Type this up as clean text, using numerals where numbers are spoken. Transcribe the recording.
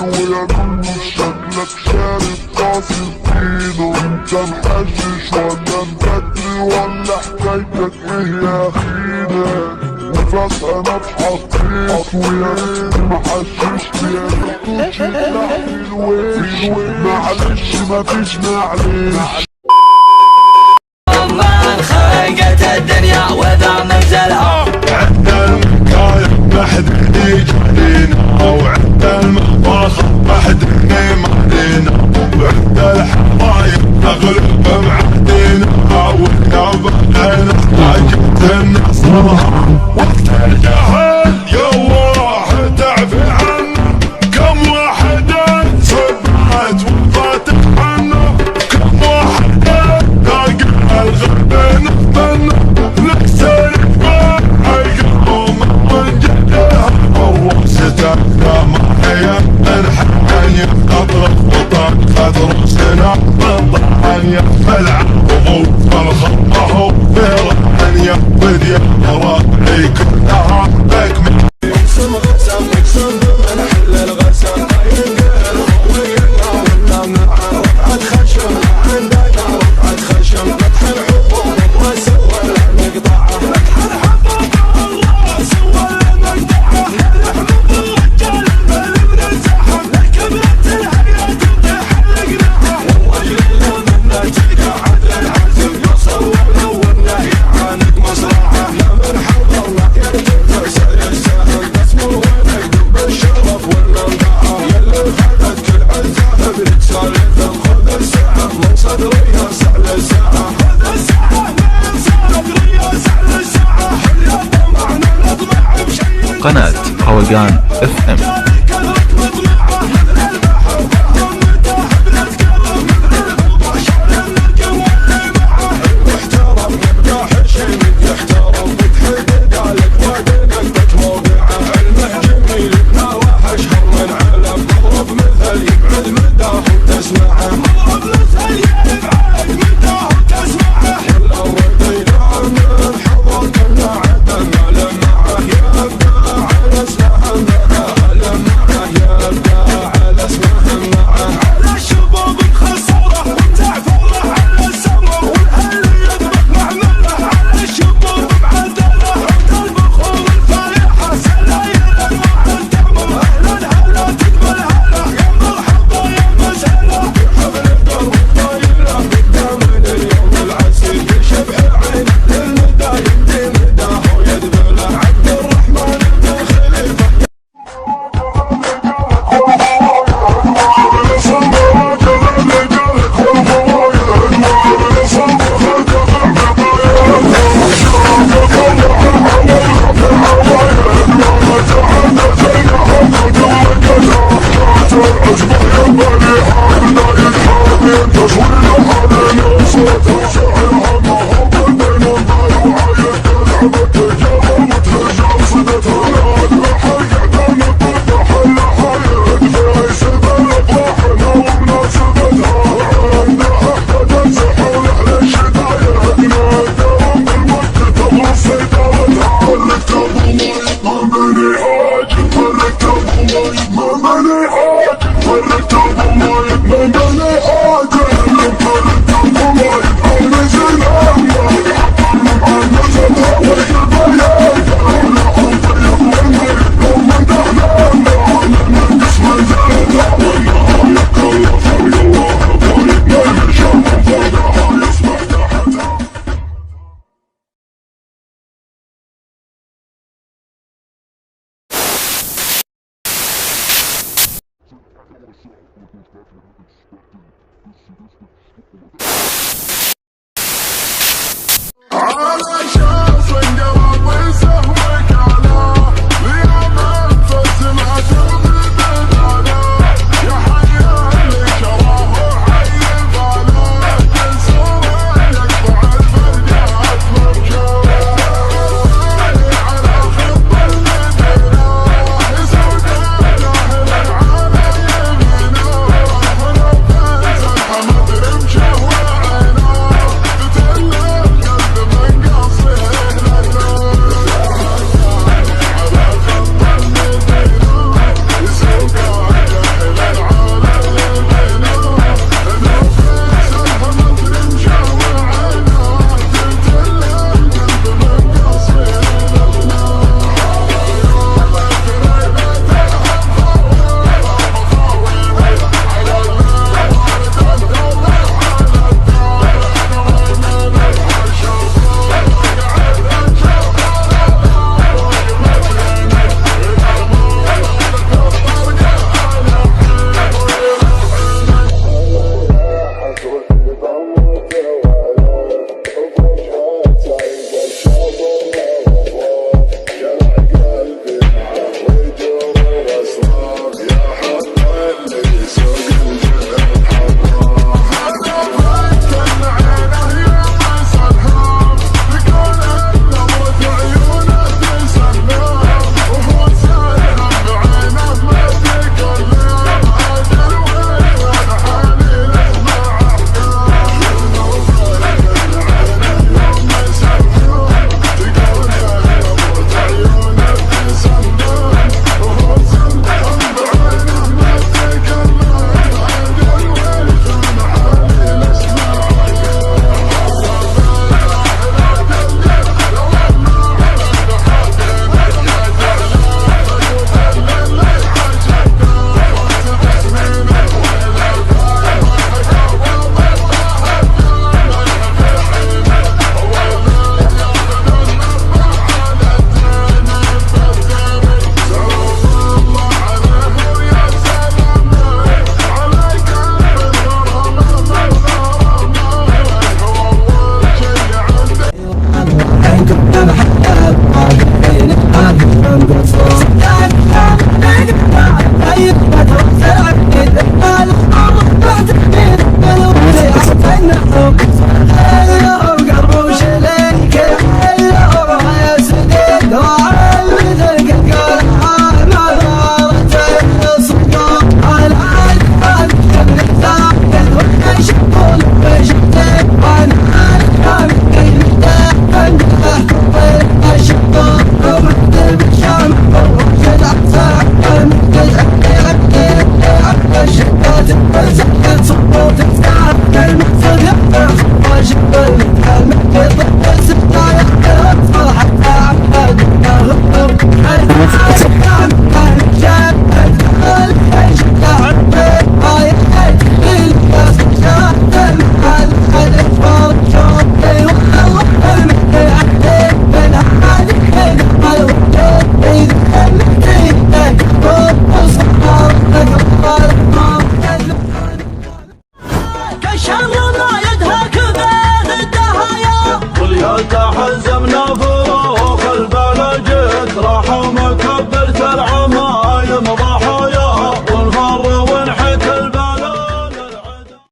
ويا كله شكلك شارب قاصد فينا. انت محشش ولا مبدري ولا حكايتك ايه يا اخينا؟ وفجأة انا اتحطيت ويا ريت محششت يا ريت تفتح الوش. معلش مفيش معلش. من خلقت الدنيا وذا منزلها عند المكايح بحدني جالينا وعند المفاخر بحدني مالينا وعند الحرايب نغلب بعهدنا ويا بحنا حاجة النصرها وقت الجهل يا واحد تعفي عنا كم واحد سبعت وفاتح عنا كم واحد لاقى الغرب نفطنا نكسر القوم ونجدها ووستها ما هي الحنية قطرة وطاق خضر سنة بالضحانية فالعقب والخطه برحانية بديا ربعي كلها بكمل اقسم غسم اقسم من حل الغسم ينقل ويقلنا ولا منعه رفعة خشم عندنا رفعة خشم فتح الحبوب وسوى المقطعة فتح الحبوب الله سوى المقطعة الحبوب الرجال المال بنزاحة لكبرت الحياة تطيح القناعة والله منا تلقى عدل عزم يصور لو النهي عنك مصرعة لا من حول الله يرجع سعر السهم اسمه ويكتب بالشرف والمنفعة يلي خدت كل عزة برسالة خذ الساعة من صدري سعل الساعة خذ الساعة من صدري سعل الساعة حليا طمعنا نطمع بشيء قناة روقان FM. تحزمنا